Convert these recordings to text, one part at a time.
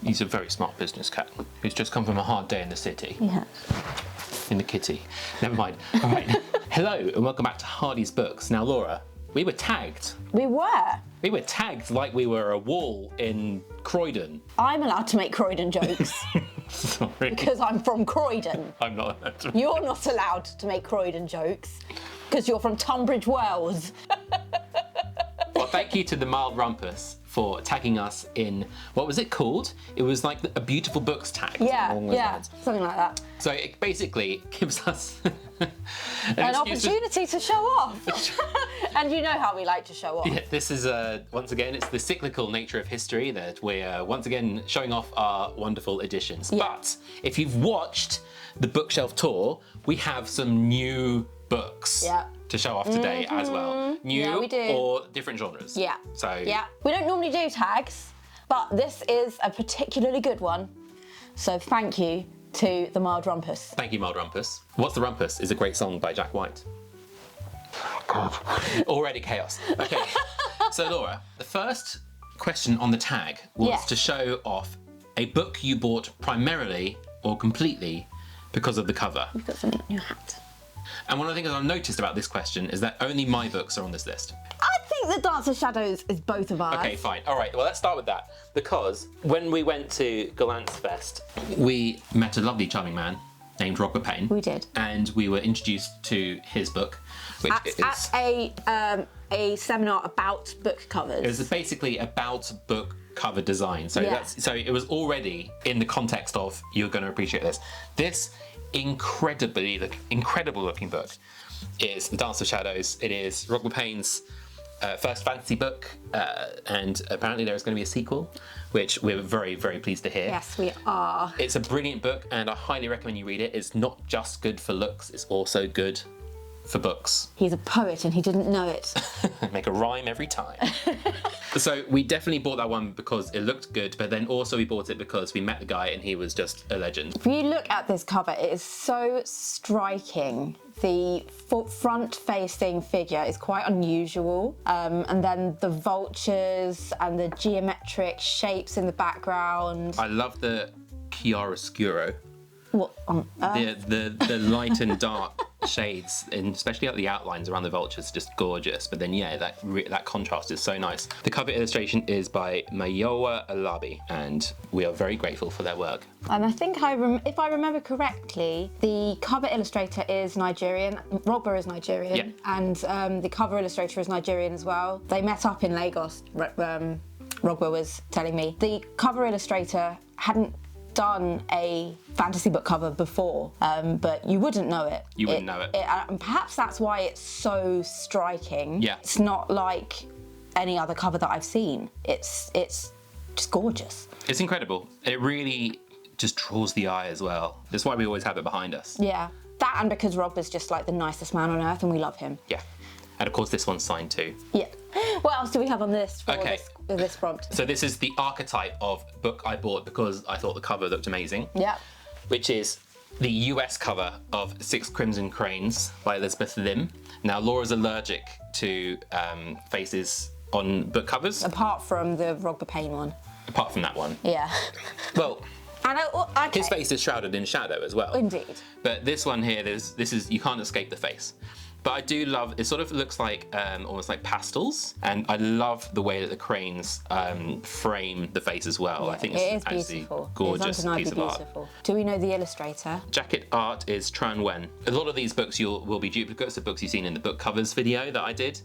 He's a very smart business cat who's just come from a hard day in the city. Yeah. In the kitty. Never mind. All right. Hello and welcome back to Hardy's Books. Now, Laura, we were tagged. We were. We were tagged like we were a wall in Croydon. I'm allowed to make Croydon jokes. Sorry. Because I'm from Croydon. I'm not allowed to. You're not allowed to make Croydon jokes because you're from Tunbridge Wells. Well, thank you to the Mild Rumpus for tagging us in, what was it called? It was like a beautiful books tag. Yeah, something like that. So it basically gives us an opportunity to show off. And you know how we like to show off. Yeah, this is, once again, it's the cyclical nature of history that we're once again showing off our wonderful editions. Yeah. But if you've watched the bookshelf tour, we have some new books to show off today as well. New we do. or different genres. Yeah. So yeah, we don't normally do tags, but this is a particularly good one. So thank you to the Mild Rumpus. Thank you, Mild Rumpus. What's the Rumpus is a great song by Jack White. God. Already chaos. Okay. So Laura, the first question on the tag was to show off a book you bought primarily or completely because of the cover. You've got something on your hat. And one of the things I've noticed about this question is that only my books are on this list. I think The Dance of Shadows is both of ours. Okay, fine. All right, well, let's start with that. Because when we went to Galant's Fest, we met a lovely, charming man named Rob Payne. We did. And we were introduced to his book, which is... At a seminar about book covers. It was basically about book cover design. So so it was already in the context of, you're going to appreciate this. This incredible looking book is The Dance of Shadows. It is Rob Payne's first fantasy book, and apparently there is going to be a sequel, which we're very, very pleased to hear. Yes, we are. It's a brilliant book, and I highly recommend you read it. It's not just good for looks, it's also good for books. He's a poet and he didn't know it. Make a rhyme every time. So we definitely bought that one because it looked good, but then also we bought it because we met the guy and he was just a legend. If you look at this cover, it is so striking. The front-facing figure is quite unusual, and then the vultures and the geometric shapes in the background. I love the chiaroscuro. What on earth? The light and dark shades, and especially the outlines around the vultures, just gorgeous. But then that contrast is so nice. The cover illustration is by Mayowa Alabi, and we are very grateful for their work. And I think if I remember correctly, the cover illustrator is Nigerian. Rogba is Nigerian, and the cover illustrator is Nigerian as well. They met up in Lagos. Rogba was telling me the cover illustrator hadn't done a fantasy book cover before, but you wouldn't know it. You wouldn't know it. And perhaps that's why it's so striking. Yeah. It's not like any other cover that I've seen. It's just gorgeous. It's incredible. It really just draws the eye as well. That's why we always have it behind us. Yeah. That and because Rob is just like the nicest man on earth and we love him. Yeah. And of course this one's signed too. Yeah. What else do we have on this for this prompt? So this is the archetype of book I bought because I thought the cover looked amazing. Yeah. Which is the US cover of Six Crimson Cranes by Elizabeth Lim. Now Laura's allergic to faces on book covers. Apart from the Rogba Payne one. Apart from that one. Yeah. Well, okay. his face is shrouded in shadow as well. Indeed. But this one here, you can't escape the face. But I do love, it sort of looks like almost like pastels, and I love the way that the cranes frame the face as well. Yeah, I think it's actually beautiful. Gorgeous piece of art. Beautiful. Do we know the illustrator? Jacket art is Tran Wen. A lot of these books will be duplicates of books you've seen in the book covers video that I did.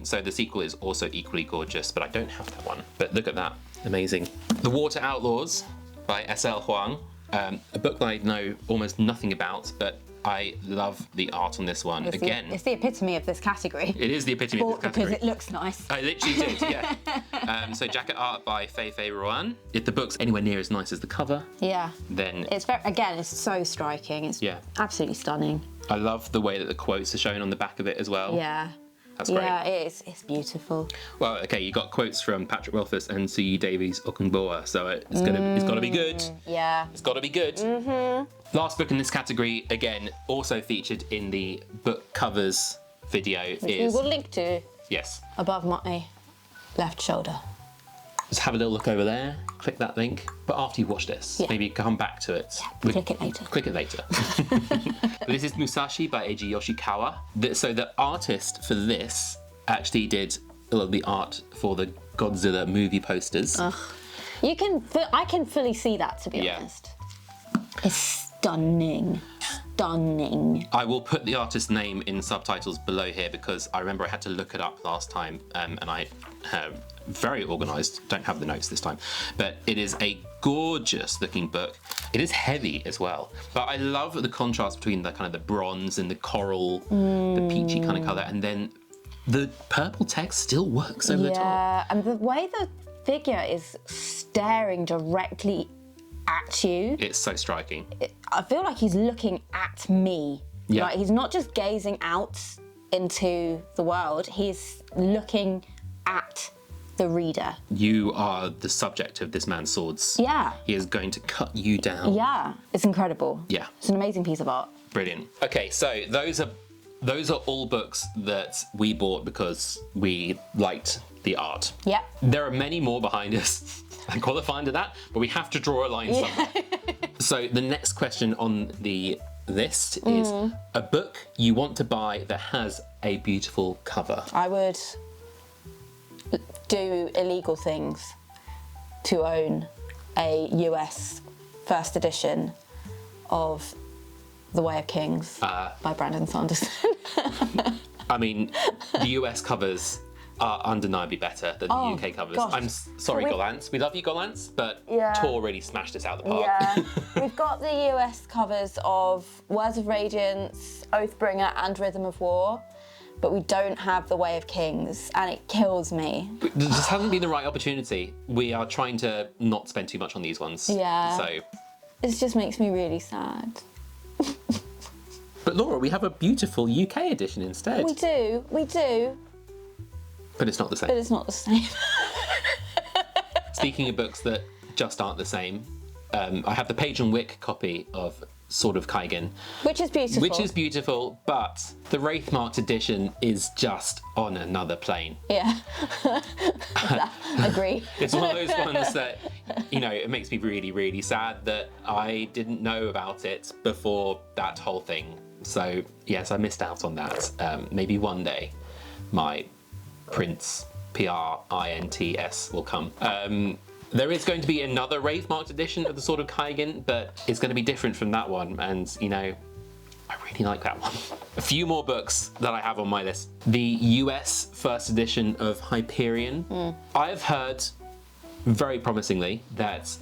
So the sequel is also equally gorgeous, but I don't have that one. But look at that, amazing. The Water Outlaws by S.L. Huang, a book that I know almost nothing about, but I love the art on this one. It's the epitome of this category. It is the epitome of this category. Because it looks nice. I literally did, yeah. So jacket art by Fei Fei Roan. If the book's anywhere near as nice as the cover, then it's it's so striking. It's absolutely stunning. I love the way that the quotes are shown on the back of it as well. Yeah. That's great. Yeah, it is. It's beautiful. Well, okay, you got quotes from Patrick Rothfuss and C. Davies Okunboa, so it's gotta be good. Yeah. It's gotta be good. Last book in this category, again, also featured in the book covers video is... We will link to Yes. above my left shoulder. Let's have a little look over there. click that link. But after you watch this, Yeah. maybe come back to it. Yeah, click it later. Click it later. This is Musashi by Eiji Yoshikawa. So the artist for this actually did a lot of the art for the Godzilla movie posters. I can fully see that, to be honest. It's stunning. Stunning. I will put the artist's name in subtitles below here because I remember I had to look it up last time and I very organised, don't have the notes this time, but it is a gorgeous looking book. It is heavy as well, but I love the contrast between the kind of the bronze and the coral, the peachy kind of colour, and then the purple text still works over the top. Yeah, and the way the figure is staring directly at you. It's so striking. I feel like he's looking at me. Yeah. Like he's not just gazing out into the world, he's looking at the reader. You are the subject of this man's swords. Yeah. He is going to cut you down. Yeah, it's incredible. Yeah. It's an amazing piece of art. Brilliant. Okay, so those are all books that we bought because we liked the art. Yep. There are many more behind us that qualify under that, but we have to draw a line somewhere. So the next question on the list is a book you want to buy that has a beautiful cover. I would do illegal things to own a US first edition of The Way of Kings by Brandon Sanderson. I mean, the US covers are undeniably better than the UK covers. gosh. I'm sorry, Gollancz. We love you, Gollancz, but Yeah. Tor really smashed this out of the park. Yeah, we've got the US covers of Words of Radiance, Oathbringer, and Rhythm of War, but we don't have The Way of Kings, and it kills me. There just hasn't been the right opportunity. We are trying to not spend too much on these ones. Yeah. So, It just makes me really sad. but Laura, we have a beautiful UK edition instead. We do, But it's not the but same. it's not the same. Speaking of books that just aren't the same, I have the Page and Wick copy of Sword of Kaigen, Which is beautiful. which is beautiful, but the Wraithmarked edition is just on another plane. Yeah. Agree. It's one of those ones that, it makes me really, really sad that I didn't know about it before that whole thing. So, yes, I missed out on that. Maybe one day my Prince, Prints, will come. There is going to be another Wraithmarked edition of the Sword of Kaigen, but it's going to be different from that one, and, I really like that one. A few more books that I have on my list. The US first edition of Hyperion. I've heard very promisingly that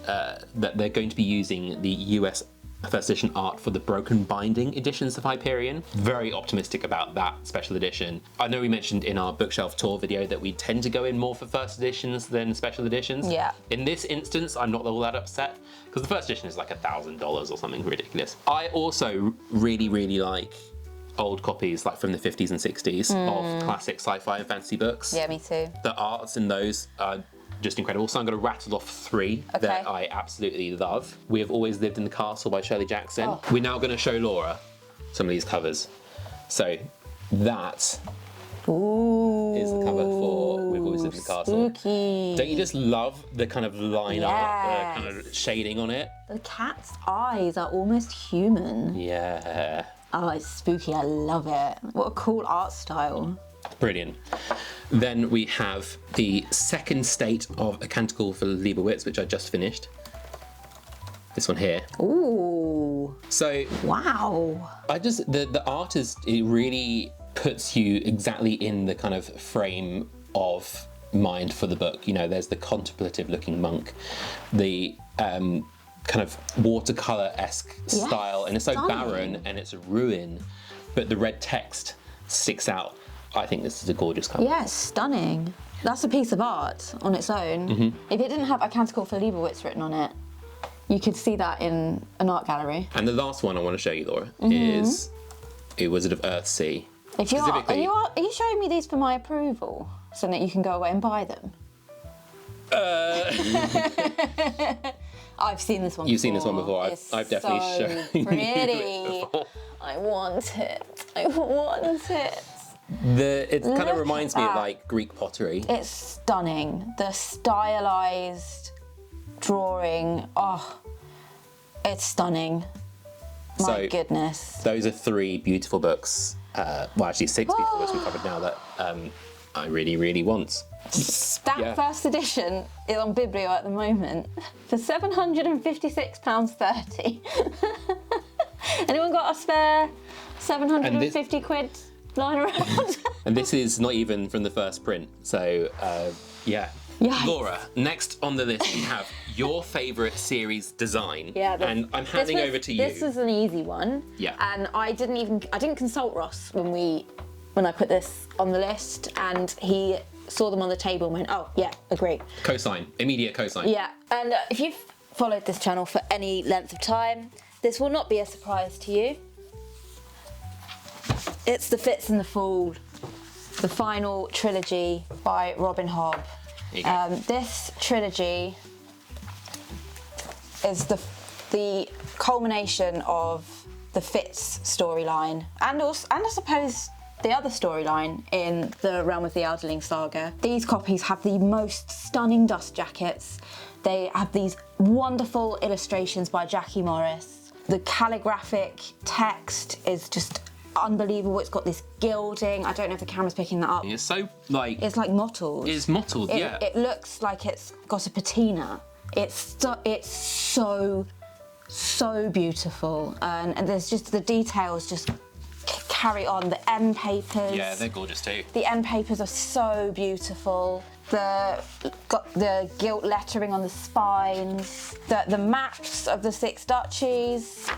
they're going to be using the US first edition art for the broken binding editions of Hyperion. Very optimistic about that special edition. I know we mentioned in our bookshelf tour video that we tend to go in more for first editions than special editions. Yeah. In this instance, I'm not all that upset because the first edition is like $1,000 or something ridiculous. I also really, really like old copies like from the 50s and 60s of classic sci-fi and fantasy books. Yeah, me too. The arts in those are just incredible. So I'm going to rattle off 3 that I absolutely love. We Have Always Lived in the Castle by Shirley Jackson. Oh. We're now going to show Laura some of these covers. So that is the cover for We've Always Lived in the Castle. Spooky. Don't you just love the kind of line art, the kind of shading on it? The cat's eyes are almost human. Yeah. Oh, it's spooky. I love it. What a cool art style. Brilliant. Then we have the second state of A Canticle for Leibowitz, which I just finished. This one here. Ooh. So Wow. the art it really puts you exactly in the kind of frame of mind for the book. There's the contemplative looking monk, the kind of watercolor-esque style, and it's so stunning. barren and it's a ruin, but the red text sticks out. I think this is a gorgeous cover. Yeah, stunning. That's a piece of art on its own. If it didn't have A Canticle for Leibowitz written on it, you could see that in an art gallery. And the last one I want to show you, Laura, is A Wizard of Earthsea. If you are you showing me these for my approval so that you can go away and buy them? I've seen this one before. You've seen this one before. I've definitely shown you pretty. it before. I want it. I want it. It kind Look of reminds at me of that. like Greek pottery. It's stunning. The stylized drawing, oh, it's stunning. My goodness. Those are 3 beautiful books. Well, actually 6 beautiful books we covered now that I really, really want. That first edition is on Biblio at the moment for £756.30. Anyone got a spare 750 quid lying around? And this is not even from the first print, so yeah. Yikes. Laura, next on the list we have your favourite series design. Yeah, and I'm handing over to you. This was an easy one. Yeah. And I didn't consult Ross when I put this on the list, and he saw them on the table and went, oh yeah, agree. Cosign, immediate cosign. Yeah, and if you've followed this channel for any length of time, this will not be a surprise to you. It's The Fitz and the Fool, the final trilogy by Robin Hobb. This trilogy is the culmination of the Fitz storyline, and I suppose the other storyline in the Realm of the Elderling saga. These copies have the most stunning dust jackets. They have these wonderful illustrations by Jackie Morris. The calligraphic text is just unbelievable. It's got this gilding. I don't know if the camera's picking that up. It's so like... It's like mottled. It's mottled, yeah. It looks like it's got a patina. It's so beautiful. And there's just the details just carry on. The end papers. Yeah, they're gorgeous too. The end papers are so beautiful. Got the gilt lettering on the spines. The maps of the 6 duchies.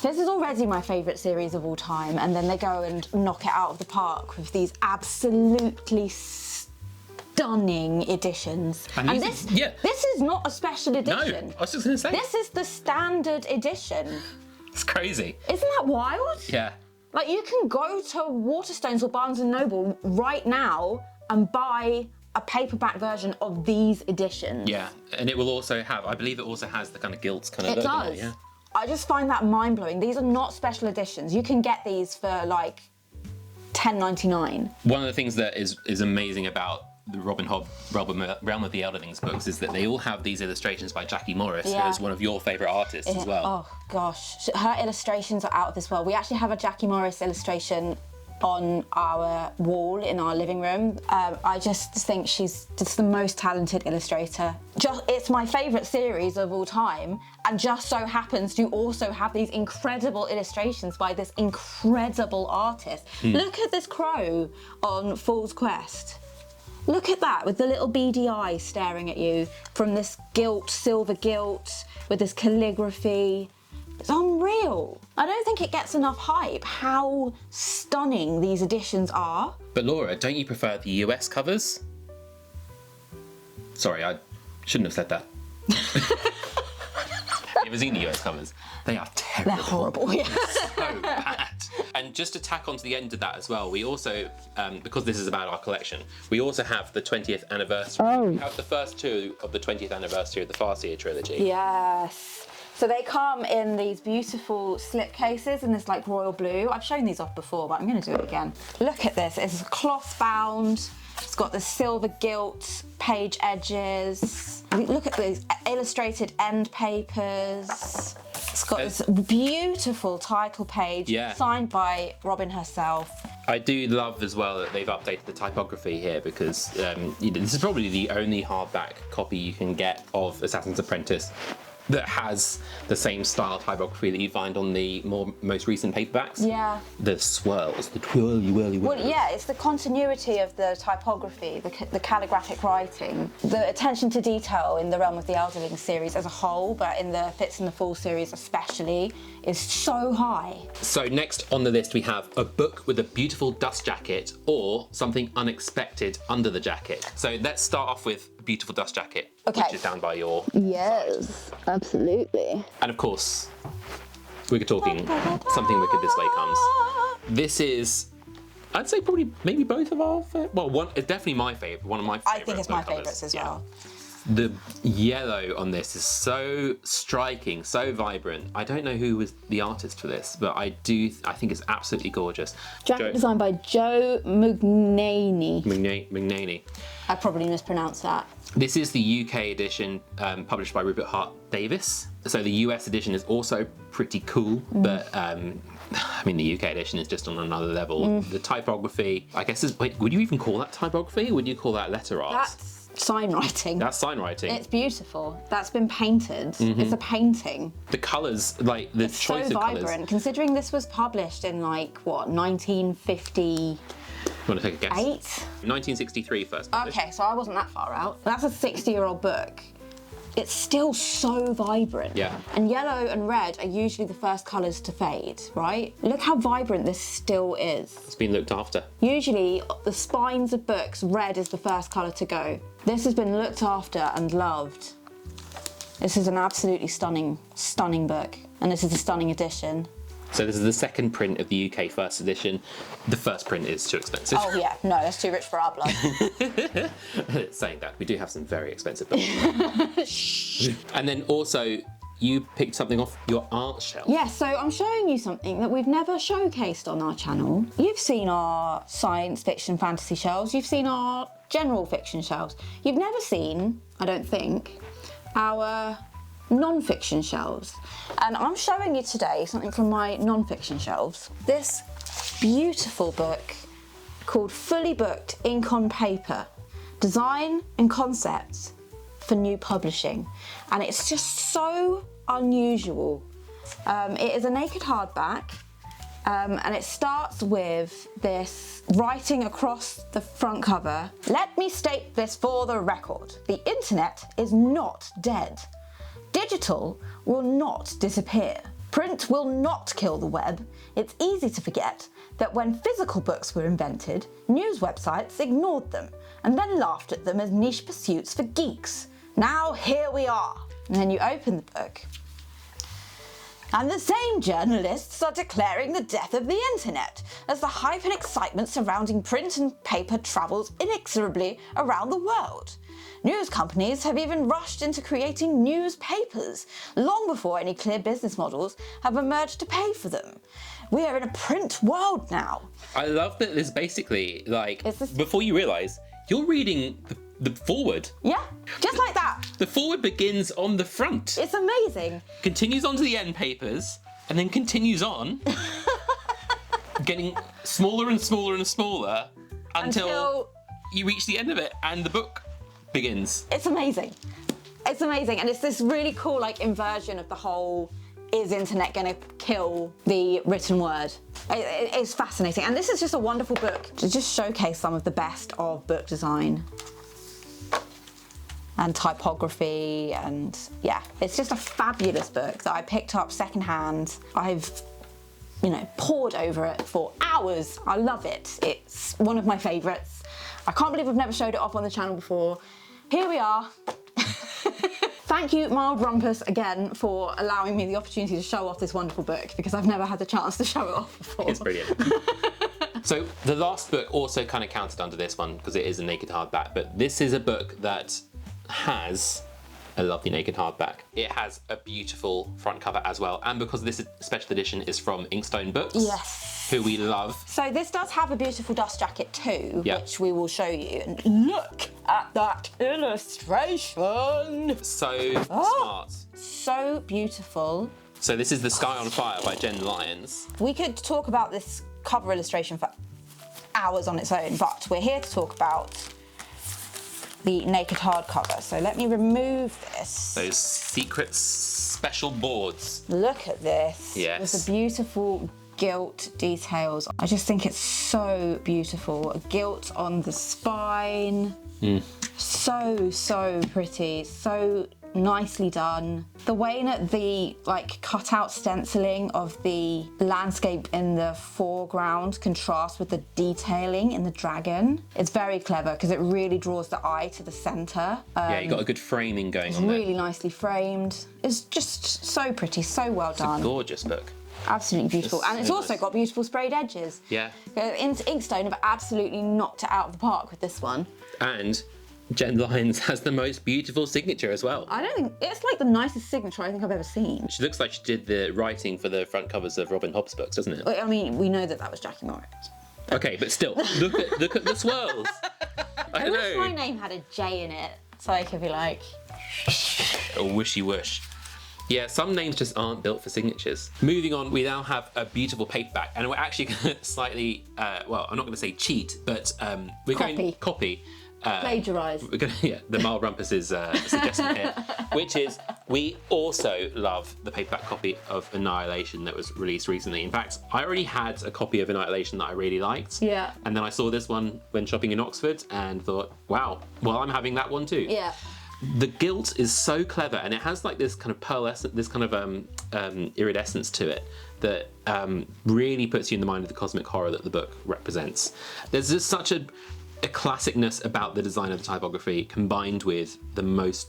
This is already my favourite series of all time, and then they go and knock it out of the park with these absolutely stunning editions. And this is not a special edition. No, I was just going to say. This is the standard edition. It's crazy. Isn't that wild? Yeah. Like, you can go to Waterstones or Barnes & Noble right now and buy a paperback version of these editions. Yeah, and it will also have, I believe it also has the kind of gilt kind of It logo. does. Yeah. I just find that mind-blowing. These are not special editions. You can get these for like $10.99. One of the things that is amazing about the Robin Hobb Realm of the Elderlings books is that they all have these illustrations by Jackie Morris, who is one of your favourite artists as well. Oh gosh, her illustrations are out of this world. We actually have a Jackie Morris illustration on our wall in our living room. I just think she's just the most talented illustrator. It's my favourite series of all time, and just so happens to also have these incredible illustrations by this incredible artist. Look at this crow on Fool's Quest. Look at that, with the little beady eyes staring at you from this gilt, silver gilt, with this calligraphy. It's unreal. I don't think it gets enough hype how stunning these editions are. But Laura, don't you prefer the US covers? Sorry, I shouldn't have said that. Have you ever seen the US covers? They are terrible. They're horrible, yeah. So bad. And just to tack onto the end of that as well, we also, because this is about our collection, we also have the 20th anniversary. We have the first 2 of the 20th anniversary of the Farseer trilogy. Yes. So they come in these beautiful slip cases in this like royal blue. I've shown these off before, but I'm going to do it again. Look at this. It's cloth bound. It's got the silver gilt page edges. Look at these illustrated end papers. It's got this beautiful title page signed by Robin herself. I do love as well that they've updated the typography here because this is probably the only hardback copy you can get of Assassin's Apprentice that has the same style typography that you find on the most recent paperbacks. Yeah. The swirls, the twirly whirly whirls. Well, yeah, it's the continuity of the typography, the calligraphic writing, the attention to detail in the Realm of the Elderling series as a whole, but in the Fitz and the Fool series especially, is so high. So next on the list we have a book with a beautiful dust jacket or something unexpected under the jacket. So let's start off with a beautiful dust jacket, which is down by your Yes, side. Absolutely. And of course, we're talking Something Wicked This Way Comes. This is, I'd say probably maybe both of our favourite. Well, it's definitely my favourite, one of my favourite. I think it's my favourites as well. The yellow on this is so striking, so vibrant. I don't know who was the artist for this, but I think it's absolutely gorgeous. Jacket designed by Joe Mugnani. Mugnani. I probably mispronounced that. This is the UK edition, published by Rupert Hart Davis. So the US edition is also pretty cool, but I mean the UK edition is just on another level. The typography, I guess, would you even call that typography? Would you call that letter art? That's sign writing. That's sign writing. It's beautiful. That's been painted. It's a painting. The colours, like the It's choice so of colours. vibrant, considering this was published in like, what, 1958? You want to take a guess? 1963 first published. Okay, so I wasn't that far out. That's a 60-year-old book. It's still so vibrant. Yeah. And yellow and red are usually the first colours to fade, right? Look how vibrant this still is. It's been looked after. Usually, the spines of books, red is the first colour to go. This has been looked after and loved. This is an absolutely stunning, stunning book. And this is a stunning edition. So this is the second print of the UK first edition. The first print is too expensive. Oh yeah, no, that's too rich for our blood. Saying that, we do have some very expensive books. And then also, you picked something off your art shelf. Yeah, so I'm showing you something that we've never showcased on our channel. You've seen our science fiction fantasy shelves, you've seen our general fiction shelves. You've never seen, I don't think, our non-fiction shelves. And I'm showing you today something from my non-fiction shelves. This beautiful book called Fully Booked Ink on Paper, Design and Concepts for New Publishing. And it's just so unusual. It is a naked hardback, and it starts with this writing across the front cover. Let me state this for the record. The internet is not dead. Digital will not disappear. Print will not kill the web. It's easy to forget that when physical books were invented, news websites ignored them and then laughed at them as niche pursuits for geeks. Now here we are. And then you open the book. And the same journalists are declaring the death of the internet as the hype and excitement surrounding print and paper travels inexorably around the world. News companies have even rushed into creating newspapers long before any clear business models have emerged to pay for them. We are in a print world now. I love that there's basically, like, Is this- before you realise, you're reading the forward. Yeah, just like that. The forward begins on the front, It's amazing. continues on to the end papers, and then continues on, getting smaller and smaller and smaller until you reach the end of it and the book begins. It's amazing. It's amazing. And it's this really cool, like, inversion of the whole, is internet gonna kill the written word? It's fascinating. And this is just a wonderful book to just showcase some of the best of book design and typography, and yeah, it's just a fabulous book that I picked up secondhand. I've, pored over it for hours. I love it. It's one of my favourites. I can't believe I've never showed it off on the channel before. Here we are. Thank you, Mild Rumpus, again, for allowing me the opportunity to show off this wonderful book, because I've never had the chance to show it off before. It's brilliant. So the last book also kind of counted under this one because it is a naked hardback, but this is a book that has a lovely naked hardback. It has a beautiful front cover as well, and because this special edition is from Inkstone Books, Yes. who we love. So this does have a beautiful dust jacket too, Yeah. which we will show you. And look at that illustration. So smart. So beautiful. So this is The Sky on Fire by Jen Lyons. We could talk about this cover illustration for hours on its own, but we're here to talk about the naked hardcover. So let me remove this. Those secret special boards. Look at this. Yes. With the beautiful gilt details. I just think it's so beautiful. Gilt on the spine. So pretty. So nicely done. The way that the cutout stenciling of the landscape in the foreground contrasts with the detailing in the dragon. It's very clever because it really draws the eye to the center. Yeah, you got a good framing going on there. Really nicely framed. It's just so pretty, so well done. Gorgeous book. Absolutely beautiful. It's And it's so also nice. got beautiful sprayed edges. Yeah. Inkstone have absolutely knocked it out of the park with this one. And Jen Lyons has the most beautiful signature as well. I don't think it's like the nicest signature I think I've ever seen. She looks like she did the writing for the front covers of Robin Hobb's books, doesn't it? I mean, we know that was Jackie Morris. Okay, but still, look at the swirls. I don't wish know. my name had a J in it, so I could be like... A wishy wish. Yeah, some names just aren't built for signatures. Moving on, we now have a beautiful paperback, and we're actually going to slightly, well, I'm not going to say cheat, but we're going to copy. Plagiarise. We're going to, yeah, the Marl Rumpus's suggestion here, which is we also love the paperback copy of Annihilation that was released recently. In fact, I already had a copy of Annihilation that I really liked. Yeah. And then I saw this one when shopping in Oxford and thought, wow, well, I'm having that one too. Yeah. The gilt is so clever, and it has like this kind of pearlescent, this kind of iridescence to it that really puts you in the mind of the cosmic horror that the book represents. There's just such a classicness about the design of the typography combined with the most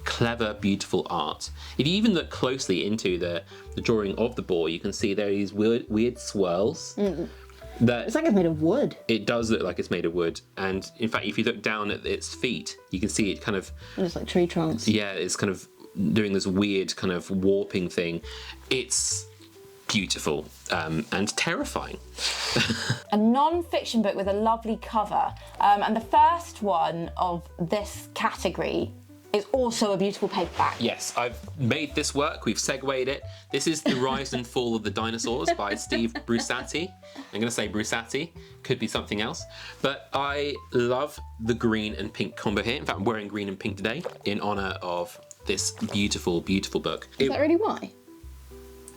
clever, beautiful art. If you even look closely into the drawing of the boar, you can see there are these weird swirls. That It's like it's made of wood. it does look like it's made of wood, and in fact if you look down at its feet you can see it kind of, And it's like tree trunks. yeah, it's kind of doing this weird kind of warping thing. It's beautiful and terrifying. A non-fiction book with a lovely cover, and the first one of this category is also a beautiful paperback. Yes, I've made this work. We've segued it. This is The Rise and Fall of the Dinosaurs by Steve Brusatte. I'm going to say Brusatte. Could be something else. But I love the green and pink combo here. In fact, I'm wearing green and pink today in honour of this beautiful, beautiful book. Is that really why?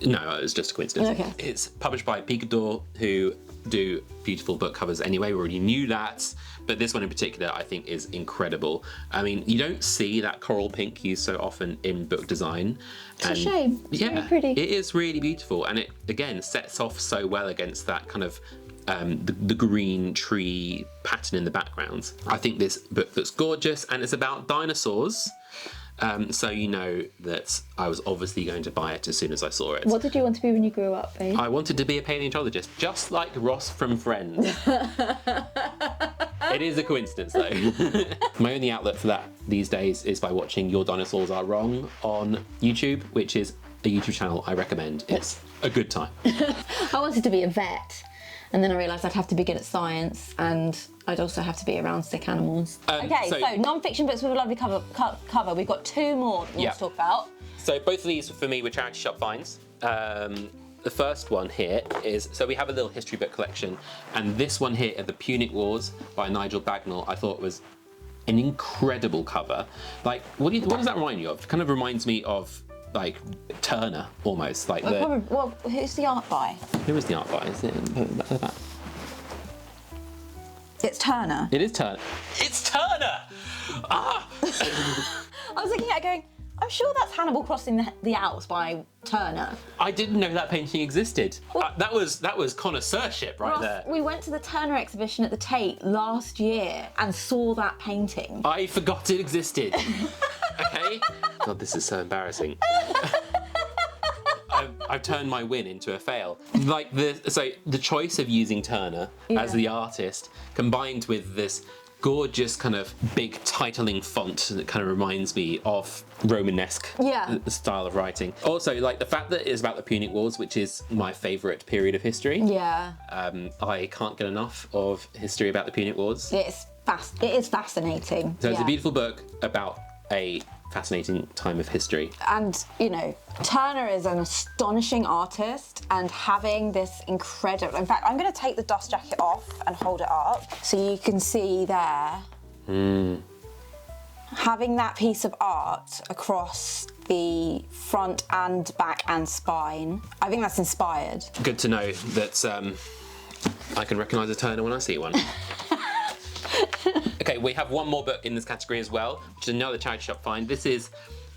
No, it was just a coincidence. Okay. It's published by Picador, who do beautiful book covers anyway. We already knew that. But this one in particular, I think, is incredible. I mean, you don't see that coral pink used so often in book design. It's a shame. It's very pretty. It is really beautiful. And it, again, sets off so well against that kind of the green tree pattern in the background. I think this book looks gorgeous, and it's about dinosaurs. So you know that I was obviously going to buy it as soon as I saw it. What did you want to be when you grew up, babe? I wanted to be a paleontologist, just like Ross from Friends. It is a coincidence, though. My only outlet for that these days is by watching Your Dinosaurs Are Wrong on YouTube, which is a YouTube channel I recommend. It's a good time. I wanted to be a vet, and then I realised I'd have to be good at science, and I'd also have to be around sick animals. Okay, so non-fiction books with a lovely cover. We've got two more that we want to talk about. So both of these for me were charity shop finds. The first one here is, so we have a little history book collection, and this one here, The Punic Wars by Nigel Bagnall, I thought was an incredible cover. Like, what does that remind you of? It kind of reminds me of like Turner almost. Like Well, who's the art by? Who is the art by? Is it? It's Turner. It is Turner. It's Turner! Ah! I was looking at it going, I'm sure that's Hannibal crossing the Alps by Turner. I didn't know that painting existed. That was connoisseurship right there. We went to the Turner exhibition at the Tate last year and saw that painting. I forgot it existed. Okay? God, this is so embarrassing. I've turned my win into a fail. Like the choice of using Turner as the artist, combined with this gorgeous kind of big titling font that kind of reminds me of Romanesque style of writing. Also, like the fact that it's about the Punic Wars, which is my favourite period of history. Yeah. I can't get enough of history about the Punic Wars. It is fascinating. So it's a beautiful book about a fascinating time of history. And, you know, Turner is an astonishing artist, and having this incredible... In fact, I'm going to take the dust jacket off and hold it up so you can see there. Having that piece of art across the front and back and spine, I think that's inspired. Good to know that I can recognise a Turner when I see one. Okay, we have one more book in this category as well, which is another charity shop find. This is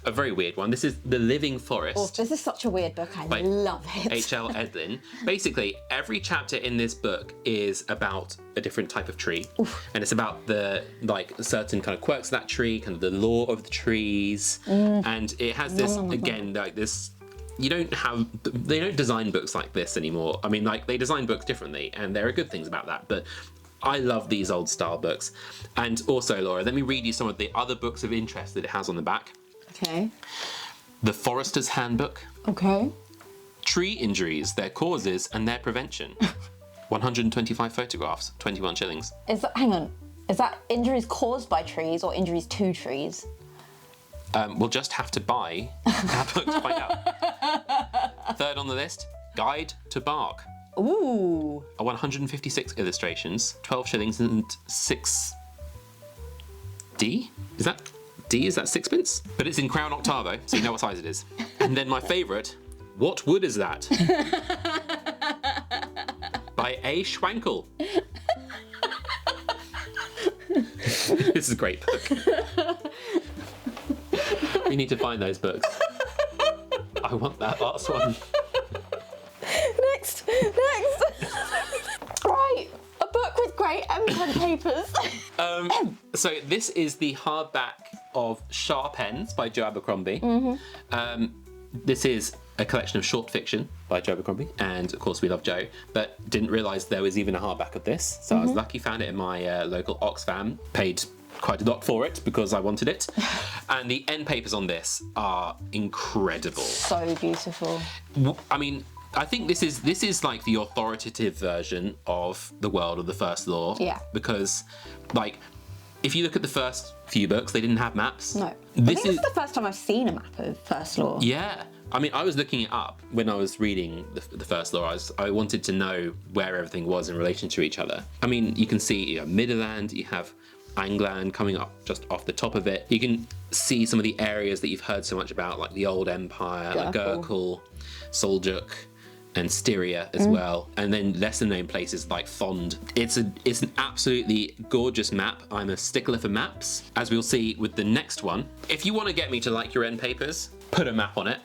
a very weird one. This is The Living Forest. Oh, this is such a weird book. I love it. H.L. Edlin. Basically, every chapter in this book is about a different type of tree. Oof. And it's about the certain kind of quirks of that tree, kind of the lore of the trees. And it has this, again, like this... they don't design books like this anymore. I mean, like, they design books differently, and there are good things about that, but I love these old style books. And also, Laura, let me read you some of the other books of interest that it has on the back. Okay. The Forester's Handbook. Okay. Tree Injuries, Their Causes and Their Prevention. 125 photographs, 21 shillings. Hang on, is that injuries caused by trees or injuries to trees? We'll just have to buy that book to find out. Third on the list, Guide to Bark. Ooh. 156 illustrations, 12 shillings and 6 D? Is that sixpence? But it's in Crown Octavo, so you know what size it is. And then my favourite, What Wood Is That? By A. Schwankel. This is a great book. We need to find those books. I want that last one. Next. Right, a book with great pen papers. So this is the hardback of Sharp Ends by Joe Abercrombie. This is a collection of short fiction by Joe Abercrombie, and of course we love Joe, but didn't realise there was even a hardback of this, so I was lucky, found it in my local Oxfam, paid quite a lot for it because I wanted it, and the end papers on this are incredible. So beautiful. I mean, I think this is like the authoritative version of The World of the First Law. Yeah. Because, like, if you look at the first few books, they didn't have maps. No. I think this is the first time I've seen a map of First Law. Yeah. I mean, I was looking it up when I was reading the First Law. I wanted to know where everything was in relation to each other. I mean, you can see you have Midland, you have Angland coming up just off the top of it. You can see some of the areas that you've heard so much about, like the Old Empire, like Gurkle, Soljuk, and Styria as well, and then lesser known places like Thond. It's an absolutely gorgeous map. I'm a stickler for maps, as we'll see with the next one. If you want to get me to like your end papers, put a map on it.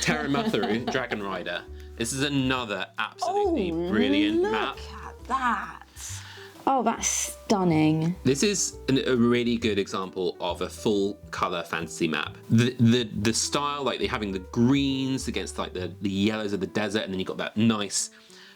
Terra Matharu, Dragon Rider. This is another absolutely brilliant map. Look at that. Oh, that's stunning. This is a really good example of a full color fantasy map. The style, like they're having the greens against like the yellows of the desert, and then you've got that nice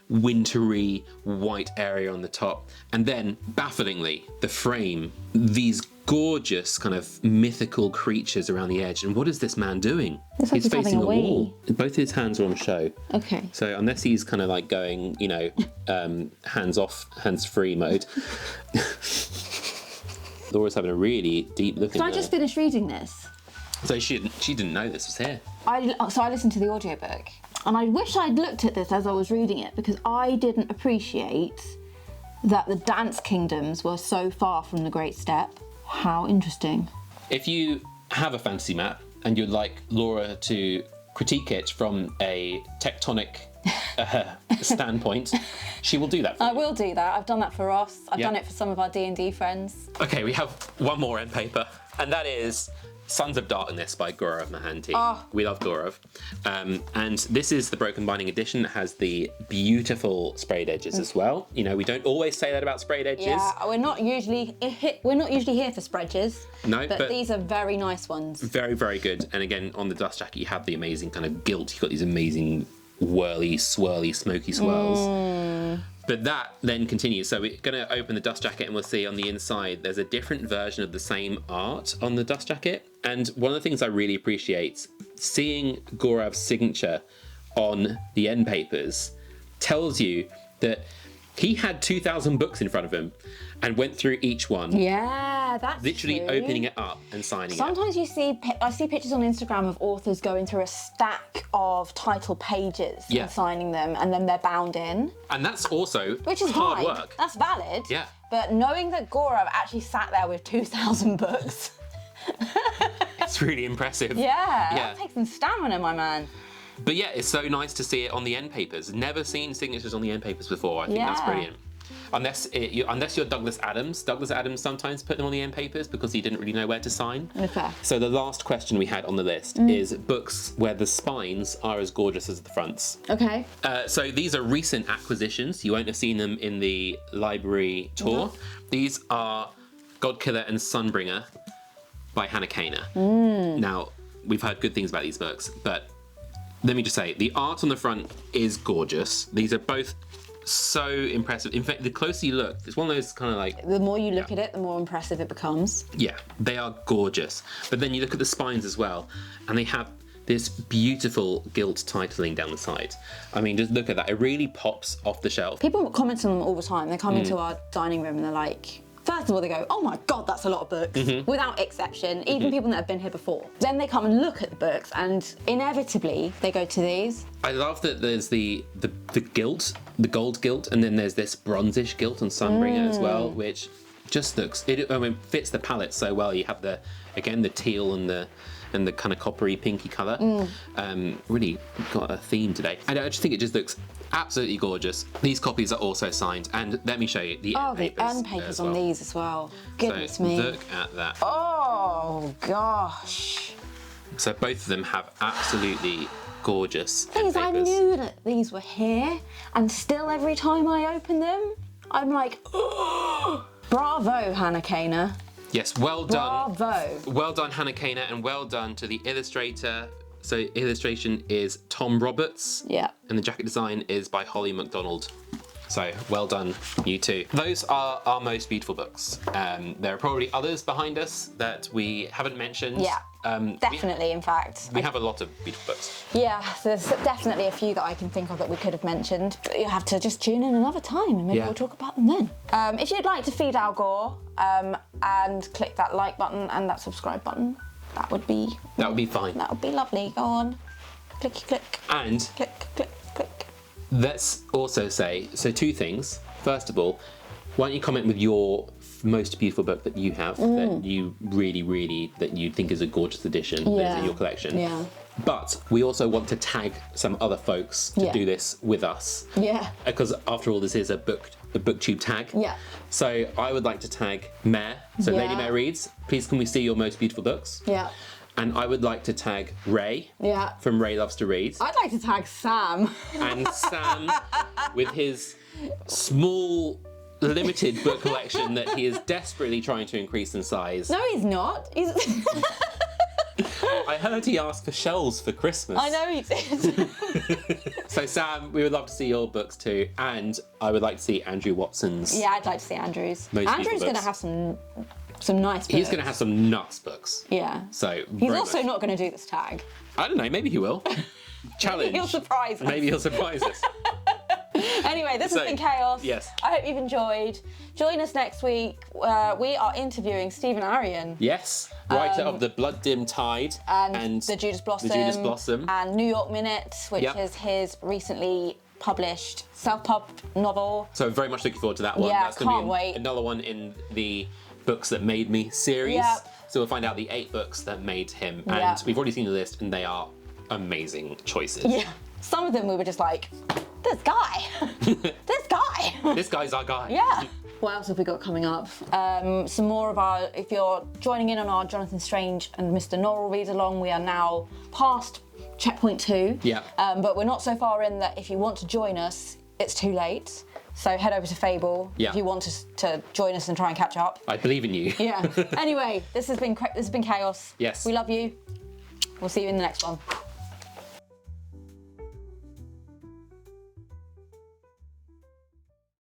wintry white area on the top. And then, bafflingly, the frame, these gorgeous kind of mythical creatures around the edge. And what is this man doing? Looks like he's facing having a a wee. wall. Both his hands are on show. Okay. So unless he's kind of like going, you know, hands off, hands free mode. Laura's having a really deep look in So there. I just finished reading this. So she didn't know this was here. So I listened to the audiobook, and I wish I'd looked at this as I was reading it, because I didn't appreciate that the dance kingdoms were so far from the Great Steppe. How interesting. If you have a fantasy map and you'd like Laura to critique it from a tectonic standpoint, she will do that for you. I will do that. I've done that for Ross. I've Yeah. done it for some of our D&D friends. Okay, we have one more end paper, and that is Sons of Darkness by Gaurav Mohanty. Oh. We love Gaurav. And this is the Broken Binding edition. It has the beautiful sprayed edges as well. You know, we don't always say that about sprayed edges. Yeah, we're not usually here for spreadges. No, but these are very nice ones. Very, very good. And again, on the dust jacket, you have the amazing kind of gilt. You've got these amazing whirly, swirly, smoky swirls. But that then continues. So we're going to open the dust jacket and we'll see on the inside there's a different version of the same art on the dust jacket. And one of the things I really appreciate, seeing Gaurav's signature on the end papers tells you that he had 2,000 books in front of him and went through each one. Yeah, that's Literally true. opening it up and signing it. Sometimes I see pictures on Instagram of authors going through a stack of title pages Yeah. and signing them, and then they're bound in. And that's also Which is hard fine. work. That's valid. Yeah. But knowing that Gaurav actually sat there with 2,000 books, It's really impressive. yeah, Yeah. that takes some stamina, my man. But yeah, it's so nice to see it on the end papers. Never seen signatures on the end papers before. I think that's Yeah. brilliant. Unless you're Douglas Adams. Douglas Adams sometimes put them on the end papers because he didn't really know where to sign. Okay. So the last question we had on the list is books where the spines are as gorgeous as the fronts. Okay. So these are recent acquisitions. You won't have seen them in the library tour. These are Godkiller and Sunbringer by Hannah Kaner. Now, we've heard good things about these books, but let me just say, the art on the front is gorgeous. These are both so impressive. In fact, the closer you look, it's one of those kind of like... The more you look at it, the more impressive it becomes. Yeah, they are gorgeous. But then you look at the spines as well, and they have this beautiful gilt titling down the side. I mean, just look at that. It really pops off the shelf. People comment on them all the time. They come into our dining room and they're like, first of all, they go, oh my God, that's a lot of books, without exception, even people that have been here before. Then they come and look at the books and inevitably they go to these. I love that there's the gilt, the gold gilt, and then there's this bronzish gilt on Sunbringer as well, which just looks, fits the palette so well. You have the teal and the kind of coppery pinky colour. Really got a theme today. And I just think it just looks absolutely gorgeous. These copies are also signed, and let me show you the end papers. Oh, the end papers on these as well. Goodness me. Look at that. Oh gosh. So both of them have absolutely gorgeous end Things I papers. knew that these were here, and still every time I open them, I'm like, oh, bravo, Hannah Kaner. Yes, well done. Bravo. Well done, Hannah Kaner, and well done to the illustrator. So illustration is Tom Roberts. Yeah. And the jacket design is by Holly McDonald. So well done, you two. Those are our most beautiful books. There are probably others behind us that we haven't mentioned. Yeah, definitely, in fact. We have a lot of beautiful books. Yeah, there's definitely a few that I can think of that we could have mentioned, but you'll have to just tune in another time and maybe we'll talk about them then. If you'd like to feed Al Gore and click that like button and that subscribe button, that would be fine. That would be lovely. Go on, clicky click. And click, click, click. Let's also say, so two things. First of all, why don't you comment with your most beautiful book that you have, that you really, that you think is a gorgeous addition that's in your collection. Yeah. But we also want to tag some other folks to do this with us. Yeah. Because after all, this is a booktube tag. Yeah. So I would like to tag Mare. So Lady Mare Reads, please can we see your most beautiful books? Yeah. And I would like to tag Ray. Yeah. From Ray Loves to Read. I'd like to tag Sam. And Sam with his small, limited book collection that he is desperately trying to increase in size. No, he's not. He's... I heard he asked for shelves for Christmas. I know he did. So Sam, we would love to see your books too, and I would like to see Andrew Watson's. Yeah, I'd like to see Andrew's. Most Andrew's going to have some nice books. He's going to have some nuts books. Yeah. So he's also not going to do this tag. I don't know. Maybe he will. Challenge. He'll surprise us. Maybe he'll surprise us. Anyway, this has been Chaos. Yes. I hope you've enjoyed. Join us next week. We are interviewing Stephen Arion. Yes. Writer of The Blood Dim Tide and The Judas Blossom. And New York Minute, which is his recently published self-pub novel. So very much looking forward to that one. Yeah, That's gonna can't be wait. Another one in the Books That Made Me series. Yep. So we'll find out the 8 books that made him. And Yep. we've already seen the list, and they are amazing choices. Yeah. Some of them we were just like, this guy. This guy. This guy's our guy. Yeah. What else have we got coming up? Some more of our, if you're joining in on our Jonathan Strange and Mr. Norrell read along, we are now past checkpoint 2. Yeah. But we're not so far in that if you want to join us, it's too late. So head over to Fable if you want to join us and try and catch up. I believe in you. Yeah. Anyway, this has been Chaos. Yes. We love you. We'll see you in the next one.